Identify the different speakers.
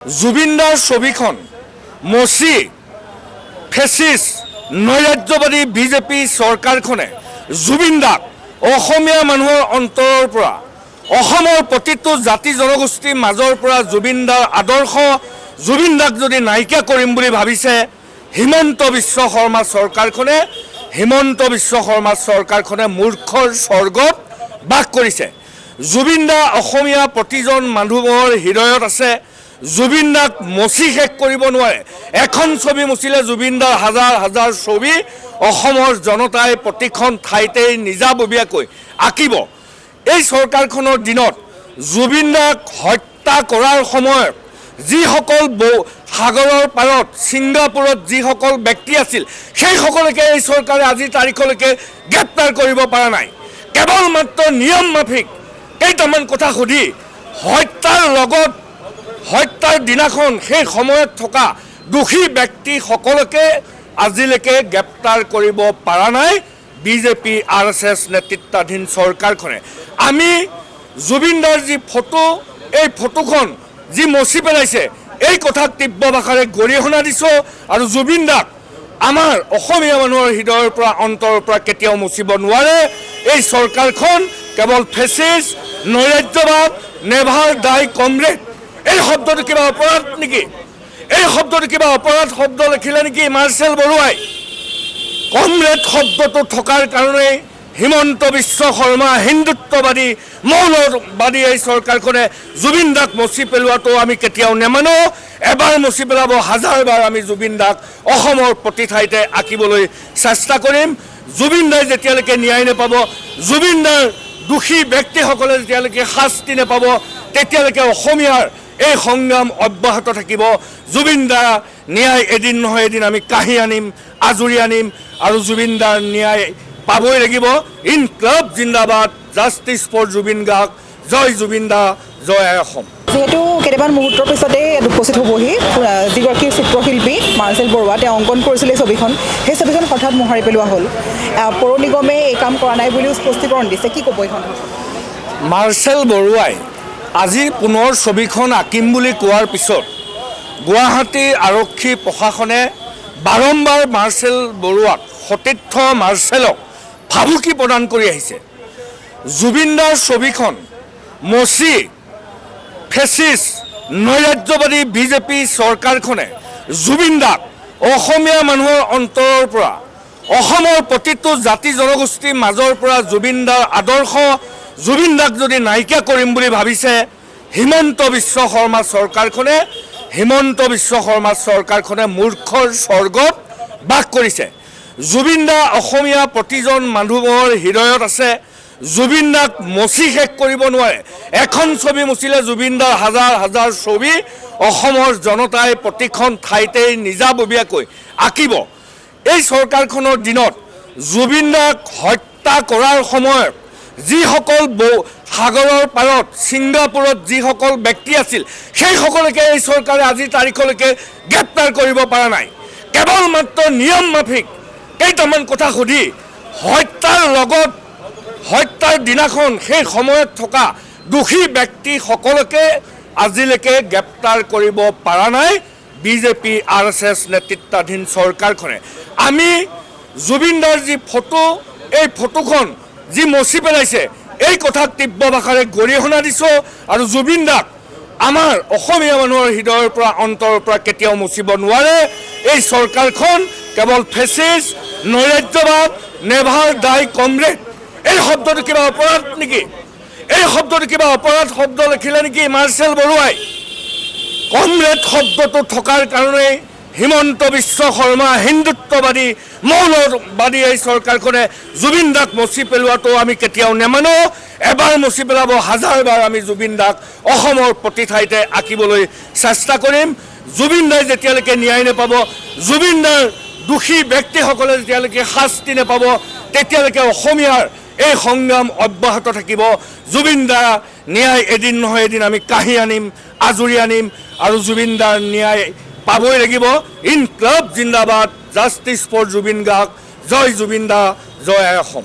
Speaker 1: জুবিনদাৰ ছবিখন মচি ফেচিছ নৈৰাজ্যবাদী বিজেপি চৰকাৰখনে জুবিনদাক অসমীয়া মানুহৰ অন্তৰৰ পৰা অসমৰ প্ৰতিটো জাতি জনগোষ্ঠীৰ মাজৰ পৰা জুবিনদাৰ আদৰ্শ জুবিনদাক যদি নাইকিয়া কৰিম বুলি ভাবিছে হিমন্ত বিশ্ব শৰ্মা চৰকাৰখনে মূৰ্খৰ স্বৰ্গত বাস কৰিছে। জুবিনদা অসমীয়া প্ৰতিজন মানুহৰ হৃদয়ত আছে। জুবিনদাক মচি শেষ কৰিব নোৱাৰে। এখন ছবি মচিলে জুবিনদাৰ হাজাৰ হাজাৰ ছবি অসমৰ জনতাই প্ৰতিখন ঠাইতে নিজাববীয়াকৈ আঁকিব। এই চৰকাৰখনৰ দিনত জুবিনদাক হত্যা কৰাৰ সময়ত যিসকল সাগৰৰ পাৰত ছিংগাপুৰত যিসকল ব্যক্তি আছিল সেই সকলকে এই চৰকাৰে আজিৰ তাৰিখলৈকে গ্ৰেপ্তাৰ কৰিব পৰা নাই। কেৱল মাত্ৰ নিয়ম মাফিক কেইটামান কথা সুধি হত্যাৰ দিনাখন সেই সময়ত থকা দোষী ব্যক্তিসকলকে আজিলৈকে গ্ৰেপ্তাৰ কৰিব পৰা নাই বিজেপি RSS নেতৃত্বাধীন চৰকাৰখনে। আমি জুবিনদাৰ যি ফটো এই ফটোখন যি মচি পেলাইছে এই কথাক তীব্ৰ ভাষাৰে গৰিহণা দিছোঁ আৰু জুবিনদাক আমাৰ অসমীয়া মানুহৰ হৃদয়ৰ পৰা অন্তৰৰ পৰা কেতিয়াও মচিব নোৱাৰে। এই চৰকাৰখন কেৱল ফেচিছ নৈৰাজ্যবাদ নেভাৰ ডাই কমৰেড এই শব্দটো কিবা অপৰাধ নেকি? এই শব্দটো কিবা অপৰাধ শব্দ লিখিলে নেকি মাৰ্চেল বৰুৱাই? কমৰেড শব্দটো থকাৰ কাৰণেই হিমন্ত বিশ্ব শৰ্মা হিন্দুত্ববাদী মৌলবাদী এই চৰকাৰখনে জুবিনদাক মচি পেলোৱাটো আমি কেতিয়াও নেমানো। এবাৰ মচি পেলাব হাজাৰবাৰ আমি জুবিনদাক অসমৰ প্ৰতি ঠাইতে আঁকিবলৈ চেষ্টা কৰিম। জুবিনদাই যেতিয়ালৈকে ন্যায় নাপাব, জুবিনদাৰ দোষী ব্যক্তিসকলে যেতিয়ালৈকে শাস্তি নাপাব তেতিয়ালৈকে অসমীয়াৰ এই সংগ্ৰাম অব্যাহত থাকিব। জুবিনদাৰ ন্যায় এদিন নহয় এদিন আমি কাঢ়ি আনিম, আজুৰি আনিম আৰু জুবিনদাৰ ন্যায় পাবই লাগিব। ইনকলাব জিন্দাবাদ, জাষ্টিছ ফৰ জুবিন গাৰ্গ, জয় জুবিনদা, জয় অসম।
Speaker 2: যিহেতু কেইটামান মুহূৰ্তৰ পিছতে উপস্থিত হ'বহি যিগৰাকী চিত্ৰশিল্পী মাৰ্চেল বৰুৱা, তেওঁ অংকন কৰিছিলে ছবিখন, সেই ছবিখন হঠাৎ মোহাৰি পেলোৱা হ'ল। পৌৰ নিগমে এই কাম কৰা নাই বুলিও স্পষ্টীকৰণ দিছে। কি ক'ব এইখন?
Speaker 1: মাৰ্চেল বৰুৱাই আজি পুনৰ ছবিখন আঁকিম বুলি কোৱাৰ পিছত গুৱাহাটীৰ আৰক্ষী প্ৰশাসনে বাৰম্বাৰ মাৰ্চেল বৰুৱাক সতীৰ্থ মাৰ্চেলক ভাবুকি প্ৰদান কৰি আহিছে। জুবিনদাৰ ছবিখন মচি ফেচিছ নৈৰাজ্যবাদী বিজেপি চৰকাৰখনে জুবিনদাক অসমীয়া মানুহৰ অন্তৰৰ পৰা অসমৰ প্ৰতিটো জাতি জনগোষ্ঠীৰ মাজৰ পৰা জুবিনদাৰ আদৰ্শ জুবিনদাক যদি নাইকিয়া কৰিম বুলি ভাবিছে হিমন্ত বিশ্ব শৰ্মা চৰকাৰখনে মূৰ্খৰ স্বৰ্গত বাস কৰিছে। জুবিনদা অসমীয়া প্ৰতিজন মানুহৰ হৃদয়ত আছে। জুবিনদাক মচি শেষ কৰিব নোৱাৰে। এখন ছবি মচিলে জুবিনদাৰ হাজাৰ হাজাৰ ছবি অসমৰ জনতাই প্ৰতিখন ঠাইতে নিজাববীয়াকৈ আঁকিব। এই চৰকাৰখনৰ দিনত জুবিনদাক হত্যা কৰাৰ সময়ত যিসকল সাগৰৰ পাৰত ছিংগাপুৰত যিসকল ব্যক্তি আছিল সেই সকলকে এই চৰকাৰে আজিৰ তাৰিখলৈকে গ্ৰেপ্তাৰ কৰিব পৰা নাই। কেৱল মাত্ৰ নিয়ম মাফিক কেইটামান কথা সুধি হত্যাৰ দিনাখন সেই সময়ত থকা দোষী ব্যক্তিসকলকে আজিলৈকে গ্ৰেপ্তাৰ কৰিব পৰা নাই বিজেপি RSS নেতৃত্বাধীন চৰকাৰখনে। আমি জুবিনদাৰ যি ফটো এই ফটোখন যি মচি পেলাইছে এই কথাক তীব্ৰ ভাষাৰে গৰিহণা দিছোঁ আৰু জুবিনদাক আমাৰ অসমীয়া মানুহৰ হৃদয়ৰ পৰা অন্তৰৰ পৰা কেতিয়াও মচিব নোৱাৰে। এই চৰকাৰখন কেৱল ফেচিছ নৈৰাজ্যবাদ নেভাৰ ডাই কমৰেড এই শব্দটো কিবা অপৰাধ নেকি? এই শব্দটো কিবা অপৰাধ শব্দ লিখিলে নেকি মাৰ্চেল বৰুৱাই? কমৰেড শব্দটো থকাৰ কাৰণেই হিমন্ত বিশ্ব শৰ্মা হিন্দুত্ববাদী মৌলবাদী এই চৰকাৰখনে জুবিনদাক মচি পেলোৱাটো আমি কেতিয়াও নেমানো। এবাৰ মচি পেলাব হাজাৰবাৰ আমি জুবিনদাক অসমৰ প্ৰতি ঠাইতে আঁকিবলৈ চেষ্টা কৰিম। জুবিনদাই যেতিয়ালৈকে ন্যায় নাপাব, জুবিনদাৰ দোষী ব্যক্তিসকলে যেতিয়ালৈকে শাস্তি নাপাব তেতিয়ালৈকে অসমীয়াৰ এই সংগ্ৰাম অব্যাহত থাকিব। জুবিনদাৰ ন্যায় এদিন নহয় এদিন আমি কাঢ়ি আনিম, আজুৰি আনিম আৰু জুবিনদাৰ ন্যায় পাবই লাগিব। ইনকলাব জিন্দাবাদ, জাষ্টিছ ফৰ জুবিন গাৰ্গ, জয় জুবিনদা, জয় অসম।